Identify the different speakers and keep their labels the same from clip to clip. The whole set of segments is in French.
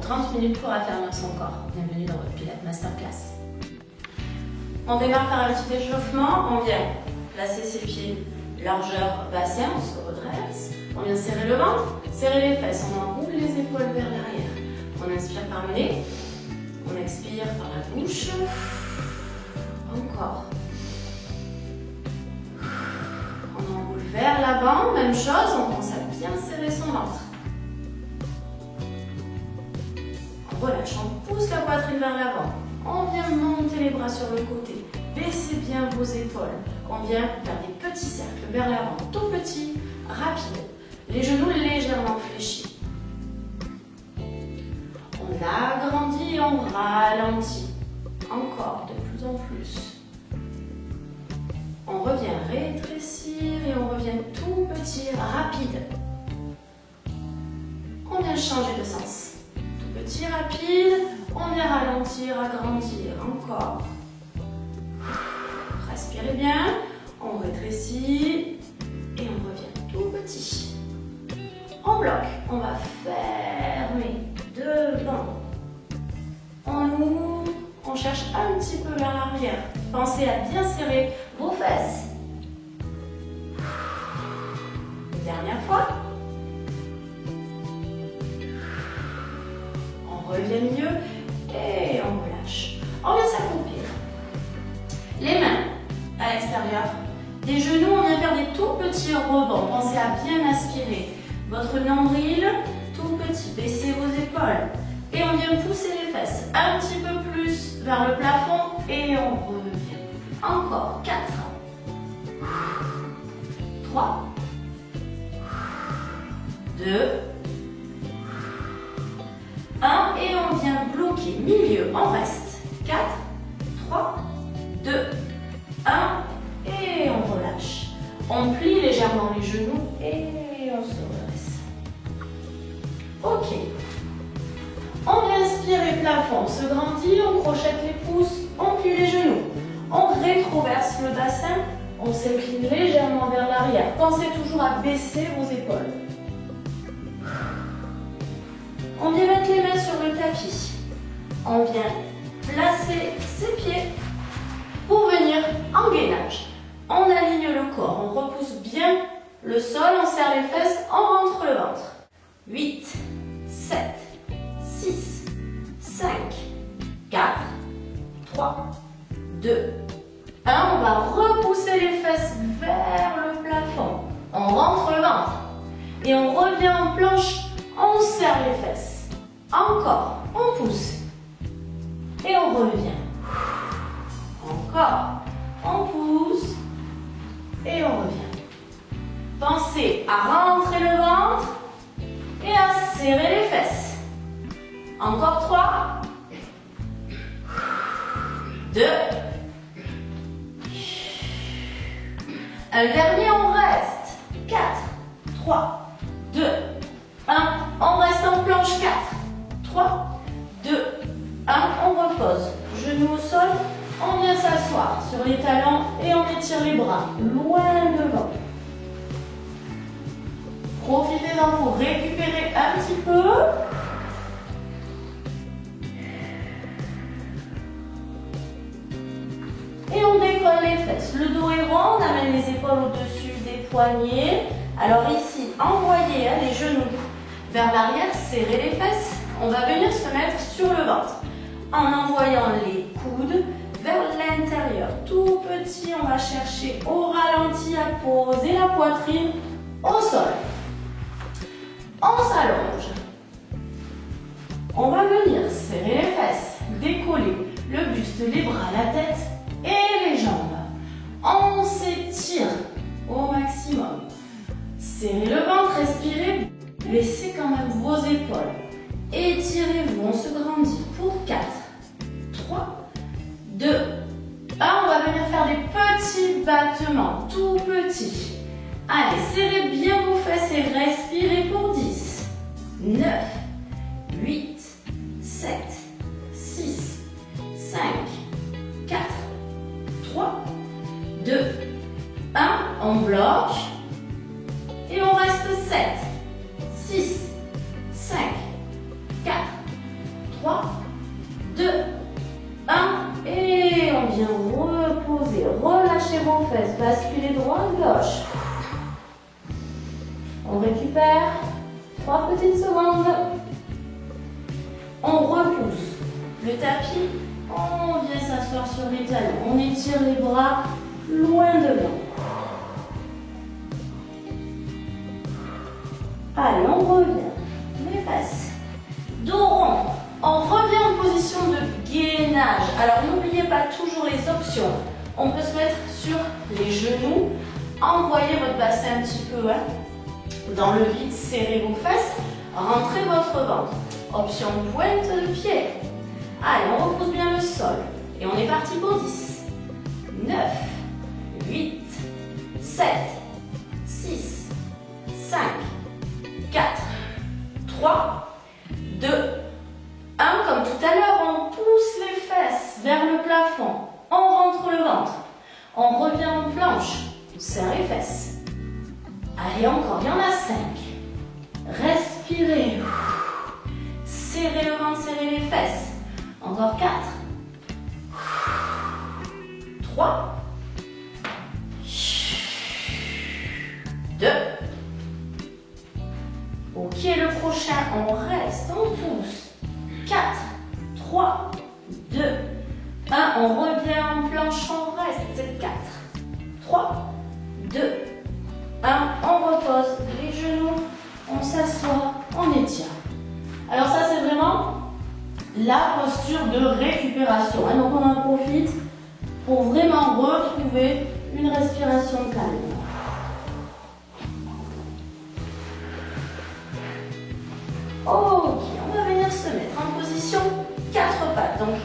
Speaker 1: 30 minutes pour affermir son corps. Bienvenue dans votre Pilates Masterclass. On démarre par un petit échauffement. On vient placer ses pieds largeur bassin, on se redresse. On vient serrer le ventre, serrer les fesses. On enroule les épaules vers l'arrière. On inspire par le nez. On expire par la bouche. Encore. On enroule vers l'avant. Même chose, on pense à bien serrer son ventre. On relâche, on pousse la poitrine vers l'avant. On vient monter les bras sur le côté. Baissez bien vos épaules. On vient faire des petits cercles vers l'avant, tout petits, rapides. Les genoux légèrement fléchis. On agrandit et on ralentit. Encore, de plus en plus. On revient rétrécir et on revient tout petit, rapide. On vient changer de sens. Tout petit, rapide. On vient ralentir, agrandir. Encore. Respirez bien. On rétrécit et on revient tout petit. On bloque. On va fermer devant. On ouvre. On cherche un petit peu vers l'arrière. Pensez à bien serrer vos fesses. Une dernière fois. On revient mieux et on relâche. On vient s'accroupir. Les mains à l'extérieur. Des genoux, on vient faire des tout petits rebonds. Pensez à bien aspirer votre nombril, tout petit. Baissez vos épaules. Et on vient pousser les fesses un petit peu plus vers le plafond et on revient. Encore 4, 3, 2, 1 et on vient bloquer milieu. On reste 4, 3, 2, 1 et on relâche. On plie légèrement les genoux et on se redresse. Ok. On vient inspirer plafond, on se grandit, on crochette les pouces, on plie les genoux. On rétroverse le bassin, on s'incline légèrement vers l'arrière. Pensez toujours à baisser vos épaules. On vient mettre les mains sur le tapis. On vient placer ses pieds pour venir en gainage. On aligne le corps, on repousse bien le sol, on serre les fesses, on rentre le ventre. 8, 7, 6, 5, 4, 3, 2, 1. On va repousser les fesses vers le plafond. On rentre le ventre. Et on revient en planche. On serre les fesses. Encore. On pousse. Et on revient. Encore. On pousse. Et on revient. Pensez à rentrer le ventre. Et à serrer les fesses. Encore 3, 2, un dernier, on reste. 4, 3, 2, 1. On reste en planche. 4, 3, 2, 1. On repose. Genoux au sol. On vient s'asseoir sur les talons et on étire les bras loin devant. Profitez-en pour récupérer un petit peu. Et on décolle les fesses. Le dos est rond, on amène les épaules au-dessus des poignets. Alors ici, envoyez les genoux vers l'arrière, serrez les fesses. On va venir se mettre sur le ventre. En envoyant les coudes vers l'intérieur. Tout petit, on va chercher au ralenti à poser la poitrine au sol. On s'allonge. On va venir serrer les fesses, décoller le buste, les bras, la tête et les jambes. On s'étire au maximum. Serrez le ventre, respirez. Baissez quand même vos épaules. Étirez-vous, on se grandit pour 4, 3, 2, 1. On va venir faire des petits battements, tout petits. Allez, serrez bien vos fesses et respirez pour 10, 9, 8, 7, 6, 5, 4, 3, 2, 1. On bloque. Et on reste 7, 6, 5, 4, fesses, basculez droite-gauche. On récupère 3 petites secondes. On repousse le tapis. On vient s'asseoir sur les talons. On étire les bras loin devant. Allez, on revient. Les fesses. Dos rond. On revient en position de gainage. Alors, n'oubliez pas toujours les options. On peut se mettre sur les genoux. Envoyez votre bassin un petit peu dans le vide. Serrez vos fesses. Rentrez votre ventre. Option pointe de pied. Allez, on repousse bien le sol. Et on est parti pour 10, 9, 8, 7, 6, 5, 4, 3, 2, 1. Comme tout à l'heure, on pousse les fesses vers le plafond. On rentre le ventre. On revient en planche. On serre les fesses. Allez, encore, il y en a 5. Respirez. Serrez le ventre, serrez les fesses. Encore 4. 3. 2. Ok, le prochain, on reste, on pousse. 4, 3, 2, 1. On revient en planche, on reste. 4, 3, 2, 1. On repose les genoux, on s'assoit, on étire. Alors ça, c'est vraiment la posture de récupération. Donc on en profite pour vraiment retrouver une respiration calme. Ok, on va venir se mettre en position 4 pattes. Donc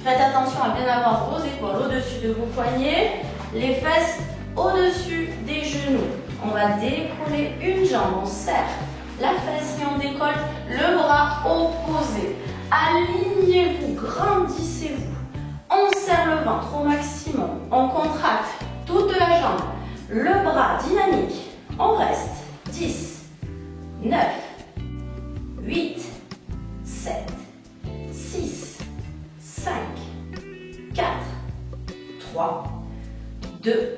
Speaker 1: faites attention à bien avoir vos épaules au-dessus de vos poignets, les fesses au-dessus des genoux. On va décoller une jambe, on serre la fesse et on décolle le bras opposé. Alignez-vous, grandissez-vous. On serre le ventre au maximum. On contracte toute la jambe. Le bras dynamique. On reste. 10, 9, 8, 7, 6, 5, 4, 3, 2,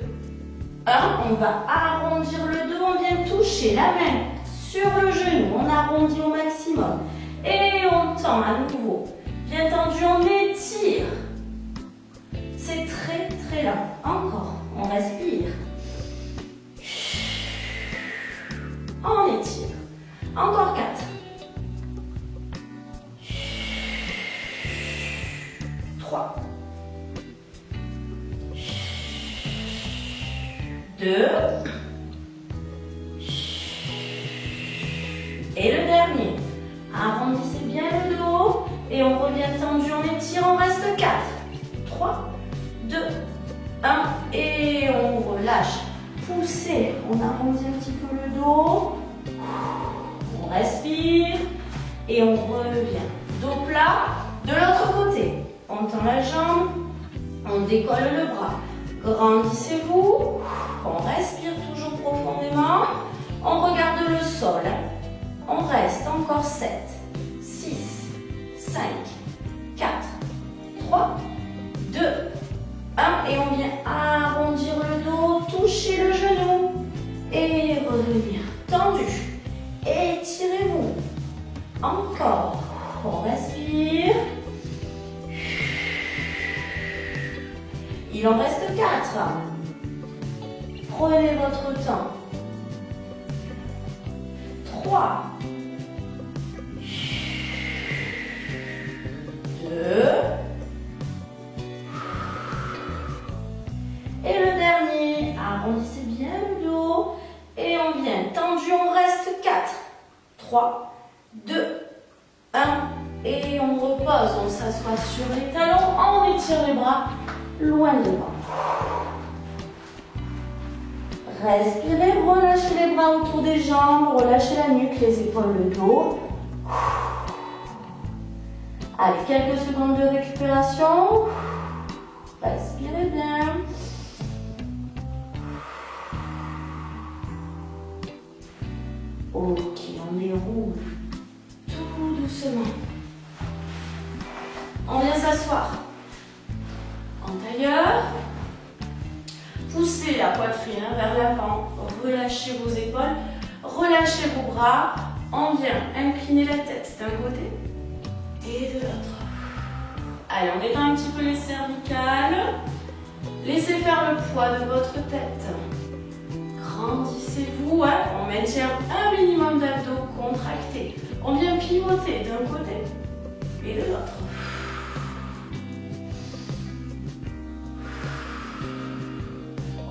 Speaker 1: 1. On va arrondir le dos. On vient toucher la main sur le genou. On arrondit au maximum. Et on tend à nouveau. Bien tendu, on étire. C'est très très lent. Encore. On respire. On étire. Encore 4. 3. 2. Et le dernier. Arrondissez bien le dos. Et on revient tendu, on étire, on reste 4. 3, 2, 1. Et on relâche. Poussez. On arrondit un petit peu le dos. On respire. Et on revient. Dos plat. De l'autre côté. On tend la jambe. On décolle le bras. Grandissez-vous. On respire toujours profondément. On regarde le sol. On reste encore 7, 6, 5, 4, 3, 2, 1. Et on vient arrondir le dos, toucher le genou. Et revenir tendu. Étirez-vous. Encore. On respire. Il en reste 4. Prenez votre temps. 3, 2, et le dernier, arrondissez bien le dos, et on vient tendu, on reste 4, 3, 2, 1, et on repose, on s'assoit sur les talons, on étire les bras loin devant. Respirez, relâchez les bras autour des jambes, relâchez la nuque, les épaules, le dos. Allez, quelques secondes de récupération. Respirez bien. Ok, on déroule tout doucement. On vient s'asseoir en tailleur. Poussez la poitrine vers l'avant, relâchez vos épaules, relâchez vos bras. On vient incliner la tête d'un côté et de l'autre. Allez, on détend un petit peu les cervicales. Laissez faire le poids de votre tête. Grandissez-vous. On maintient un minimum d'abdos contractés. On vient pivoter d'un côté et de l'autre.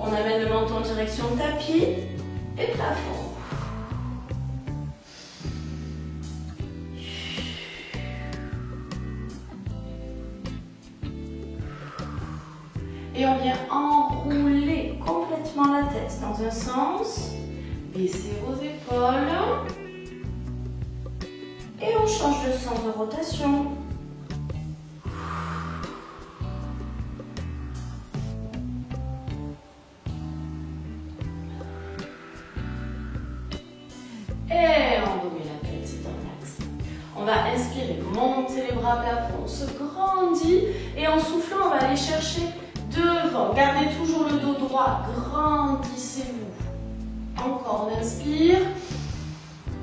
Speaker 1: On amène le menton en direction tapis et plafond. Et on vient enrouler complètement la tête dans un sens. Baissez vos épaules. Et on change de sens de rotation. Et on remet la tête dans l'axe. On va inspirer, monter les bras à plafond, on se grandit et en soufflant, on va aller chercher devant. Gardez toujours le dos droit, grandissez-vous. Encore, on inspire,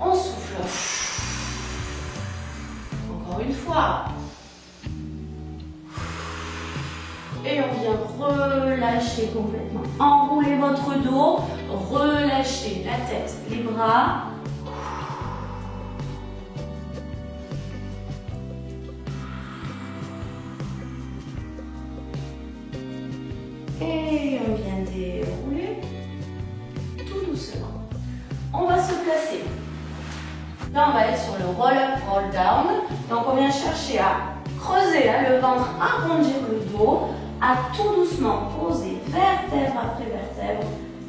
Speaker 1: on souffle. Encore une fois. Et on vient relâcher complètement. Enroulez votre dos, relâchez la tête, les bras. Et on vient dérouler tout doucement. On va se placer. Là, on va être sur le roll-up, roll-down. Donc, on vient chercher à creuser le ventre, arrondir le dos, à tout doucement poser vertèbre après vertèbre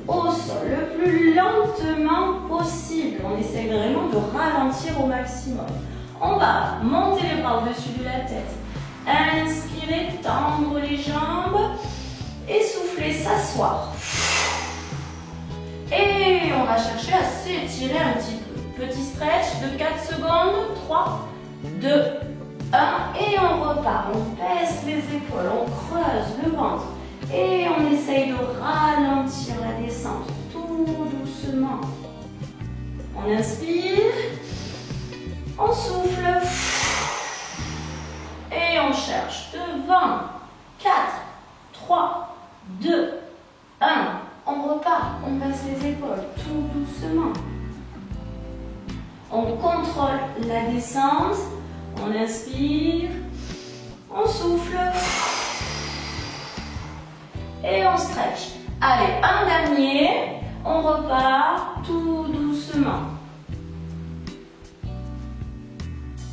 Speaker 1: au sol le plus lentement possible. On essaie vraiment de ralentir au maximum. On va monter les bras au-dessus de la tête. Inspirez, tendre les jambes. Et souffler, s'asseoir. Et on va chercher à s'étirer un petit peu. Petit stretch de 4 secondes. 3, 2, 1. Et on repart. On baisse les épaules, on creuse le ventre. Et on essaye de ralentir la descente tout doucement. On inspire. On souffle. Et on cherche devant. 4, 3, 2, 1. On repart, on baisse les épaules tout doucement. On contrôle la descente. On inspire. On souffle. Et on stretch. Allez, un dernier. On repart tout doucement.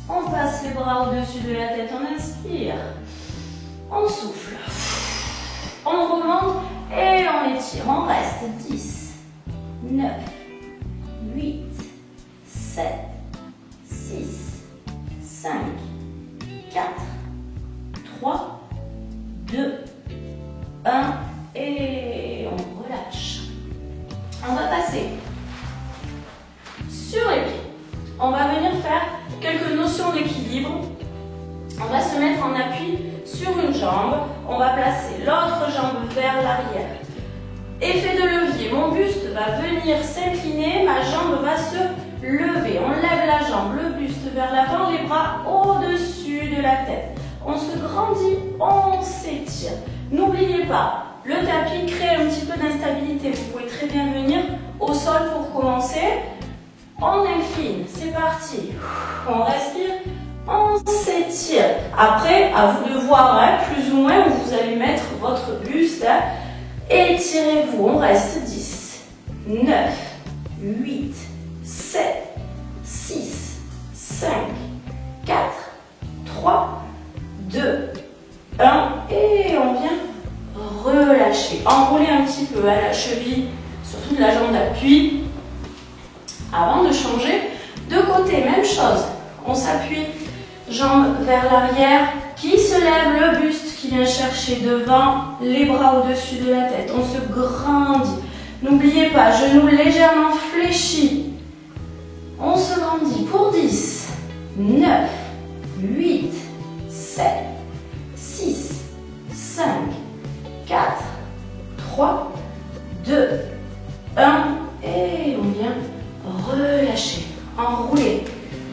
Speaker 1: On passe les bras au-dessus de la tête. On inspire. On souffle. On remonte et on étire. On reste 10, 9, 8, 7, 6, 5, 4, 3, 2, 1 et on relâche. On va passer sur les pieds. On va venir faire quelques notions d'équilibre. On va se mettre en appui sur une jambe. On va placer l'autre jambe vers l'arrière. Effet de levier. Mon buste va venir s'incliner. Ma jambe va se lever. On lève la jambe, le buste vers l'avant, les bras au-dessus de la tête. On se grandit, on s'étire. N'oubliez pas, le tapis crée un petit peu d'instabilité. Vous pouvez très bien venir au sol pour commencer. On incline, c'est parti. On respire. On s'étire. Après, à vous de voir plus ou moins où vous allez mettre votre buste. Étirez-vous. On reste 10, 9, 8, 7, 6, 5, 4, 3, 2, 1. Et on vient relâcher. Enrouler un petit peu à la cheville, surtout de la jambe d'appui. Avant de changer de côté, même chose. On s'appuie. Jambes vers l'arrière, qui se lève, le buste qui vient chercher devant, les bras au-dessus de la tête. On se grandit. N'oubliez pas, genoux légèrement fléchis. On se grandit pour 10, 9, 8, 7, 6, 5, 4, 3, relâchez. Enroulez.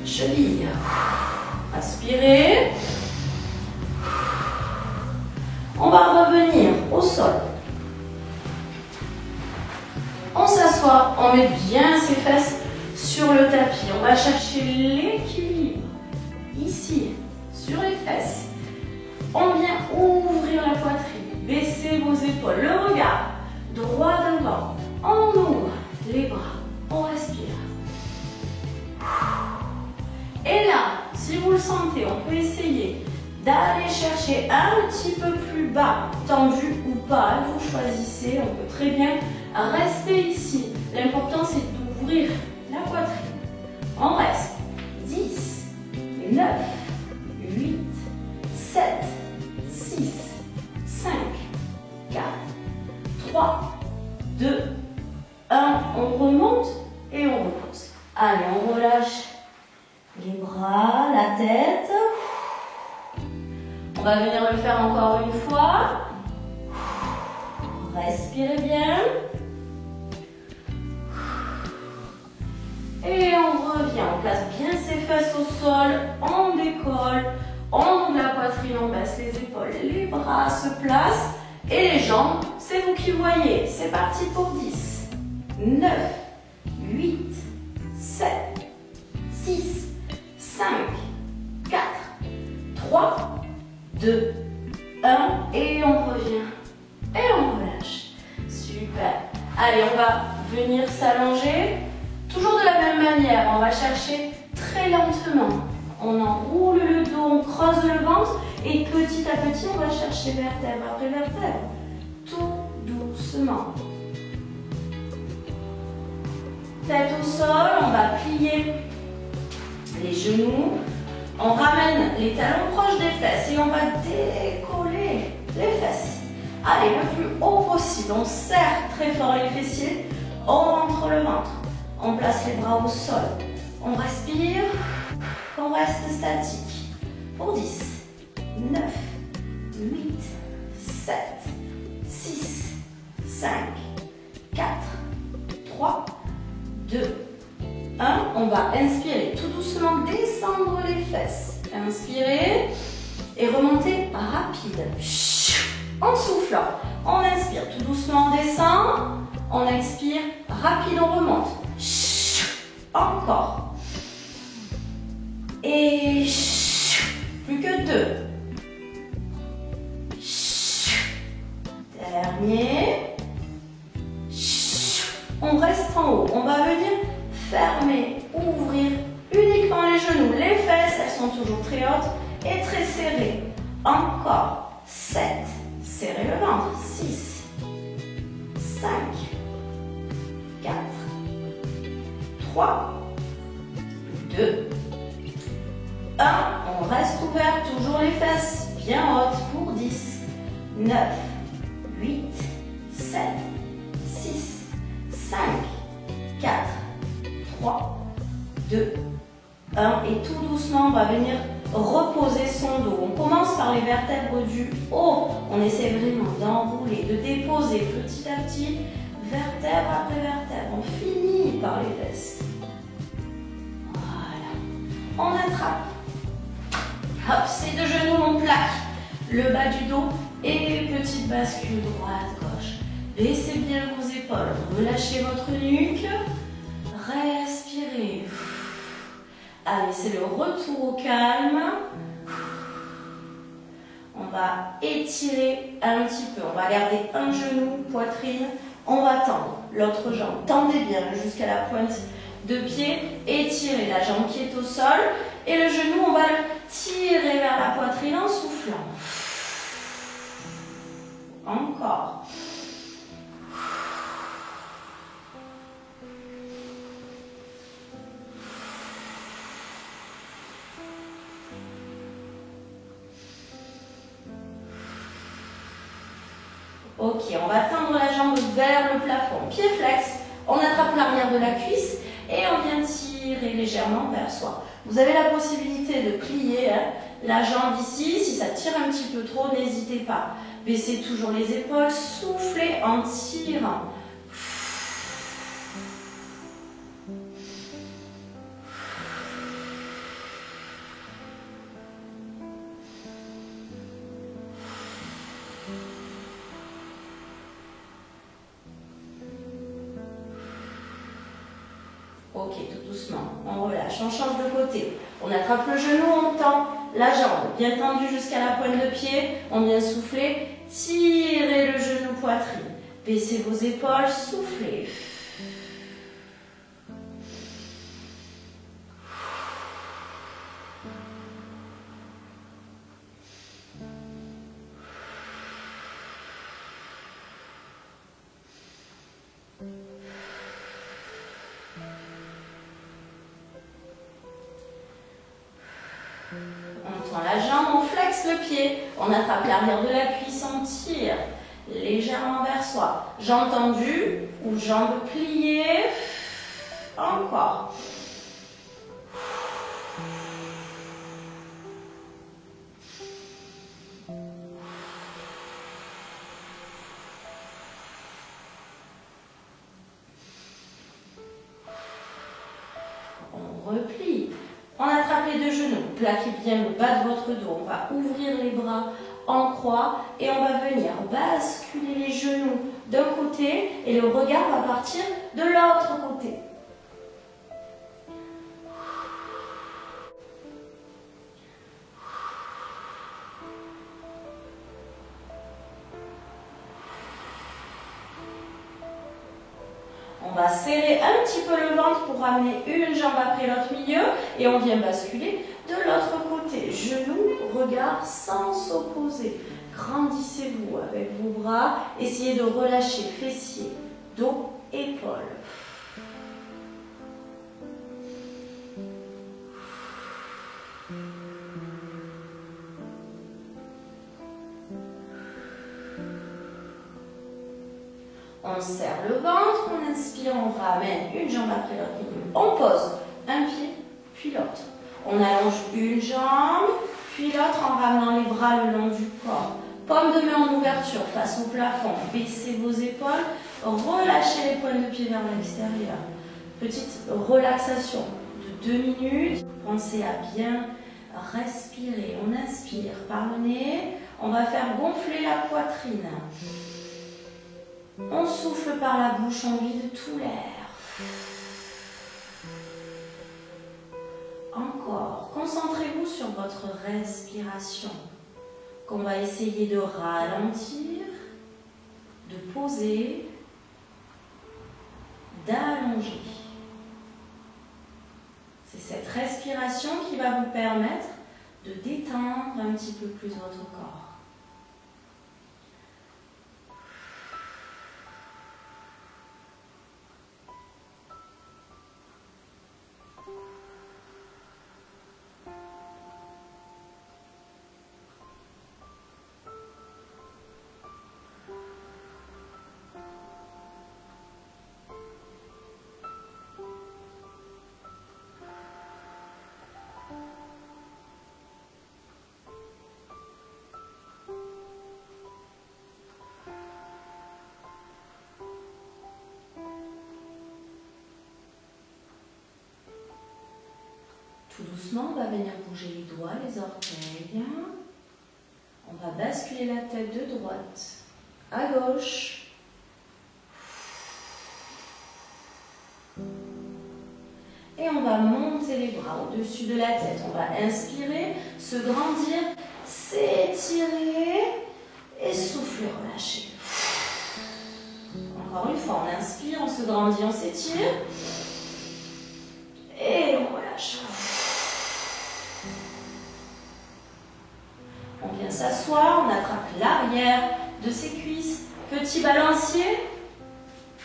Speaker 1: Cheville. Inspirez. On va revenir au sol. On s'assoit, on met bien ses fesses sur le tapis. On va chercher l'équilibre ici, sur les fesses. On vient ouvrir la poitrine, baissez vos épaules, le regard droit devant. On ouvre les bras, on respire. Et là, si vous le sentez, on peut essayer d'aller chercher un petit peu plus bas, tendu ou pas, vous choisissez, on peut très bien rester ici. L'important c'est d'ouvrir la poitrine. On reste 10, 9, 8, 7, 6, 5, 4, 3, 2, 1. On remonte et on repose. Allez, on relâche les bras, la tête. On va venir le faire encore une fois. Respirez bien. Et on revient, on place bien ses fesses au sol, on décolle, on ouvre la poitrine, on baisse les épaules, les bras se placent et les jambes, c'est vous qui voyez. C'est parti pour 10, 9, 8, 7, 6, 5, 4, 3, 2, 1 et on revient et on relâche. Super. Allez, on va venir s'allonger. Toujours de la même manière, on va chercher très lentement. On enroule le dos, on creuse le ventre et petit à petit, on va chercher vertèbre après vertèbre. Tout doucement. Tête au sol, on va plier les genoux. On ramène les talons proches des fesses et on va décoller les fesses. Allez, le plus haut possible. On serre très fort les fessiers. On rentre le ventre. On place les bras au sol. On respire. On reste statique. Pour 10, 9, 8, 7, 6, 5, 4, 3, 2, 1. On va inspirer tout doucement, descendre les fesses. Inspirez et remontez rapide. En soufflant. On inspire tout doucement, on descend. On expire, rapide, on remonte. Encore. Et plus que 2. Dernier. On reste en haut. On va venir fermer, ouvrir uniquement les genoux. Les fesses, elles sont toujours très hautes et très serrées. Encore. 7. Serrez le ventre. 6. 5. 4. 3. 2. 1. On reste ouvert, toujours les fesses bien hautes pour 10, 9, 8, 7, 6, 5, 4, 3, 2, 1. Et tout doucement, on va venir reposer son dos. On commence par les vertèbres du haut. On essaie vraiment d'enrouler, de déposer petit à petit, vertèbre après vertèbre. On finit par les fesses. Voilà. On attrape. Hop, ces deux genoux, on plaque le bas du dos et petite bascule droite-gauche. Baissez bien vos épaules, relâchez votre nuque, respirez. Allez, c'est le retour au calme. On va étirer un petit peu, on va garder un genou, poitrine, on va tendre l'autre jambe. Tendez bien jusqu'à la pointe de pied, étirez la jambe qui est au sol et le genou, on va le tirer vers la poitrine en soufflant. Encore. Ok, on va tendre la jambe vers le plafond. Pied flex, on attrape l'arrière de la cuisse et on vient tirer légèrement vers soi. Vous avez la possibilité de plier la jambe ici. Si ça tire un petit peu trop, n'hésitez pas. Baissez toujours les épaules, soufflez en tirant. Ok, tout doucement, on relâche, on change de côté. On attrape le genou, on tend la jambe, bien tendue jusqu'à la pointe de pied. On vient souffler, tirez le genou poitrine. Baissez vos épaules, soufflez. On tend la jambe, on flexe le pied, on attrape l'arrière de la cuisse, on tire légèrement vers soi. Jambes tendues ou jambes pliées. Encore. On replie. On attrape les deux genoux, plaquez bien le bas de votre dos. On va ouvrir les bras en croix et on va venir basculer les genoux d'un côté et le regard va partir de l'autre côté. On va serrer un petit peu le ventre pour ramener une jambe après l'autre milieu et on vient basculer de l'autre côté. Genoux, regard sans s'opposer. Grandissez-vous avec vos bras. Essayez de relâcher fessiers, dos, épaules. On serre le ventre, on inspire, on ramène une jambe après l'autre. On pose un pied, puis l'autre. On allonge une jambe, puis l'autre en ramenant les bras le long du corps. Paume de main en ouverture face au plafond. Baissez vos épaules, relâchez les pointes de pied vers l'extérieur. Petite relaxation de 2 minutes. Pensez à bien respirer. On inspire par le nez. On va faire gonfler la poitrine. On souffle par la bouche, on vide tout l'air. Encore, concentrez-vous sur votre respiration, qu'on va essayer de ralentir, de poser, d'allonger. C'est cette respiration qui va vous permettre de détendre un petit peu plus votre corps. Tout doucement, on va venir bouger les doigts, les orteils. On va basculer la tête de droite à gauche. Et on va monter les bras au-dessus de la tête. On va inspirer, se grandir, s'étirer et souffler, relâcher. Encore une fois, on inspire, on se grandit, on s'étire. Et on relâche. On vient s'asseoir, on attrape l'arrière de ses cuisses. Petit balancier.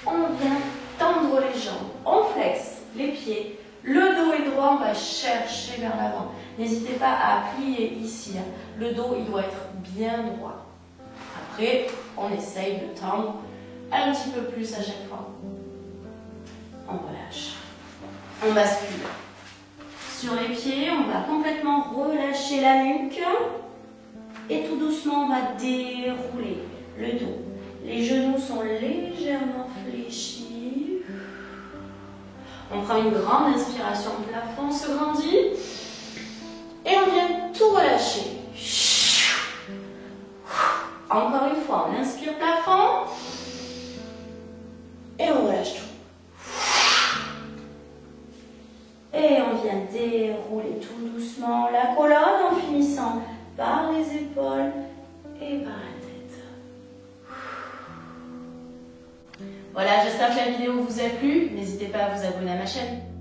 Speaker 1: On vient tendre les jambes. On flexe les pieds. Le dos est droit, on va chercher vers l'avant. N'hésitez pas à plier ici. Le dos, il doit être bien droit. Après, on essaye de tendre un petit peu plus à chaque fois. On relâche. On bascule sur les pieds. On va complètement relâcher la nuque. Et tout doucement, on va dérouler le dos. Les genoux sont légèrement fléchis. On prend une grande inspiration au plafond, on se grandit. Et on vient tout relâcher. Encore une fois, on inspire plafond. Et on relâche tout. on vient dérouler tout doucement la colonne en finissant par les épaules et par la tête. Voilà, j'espère que la vidéo vous a plu. N'hésitez pas à vous abonner à ma chaîne.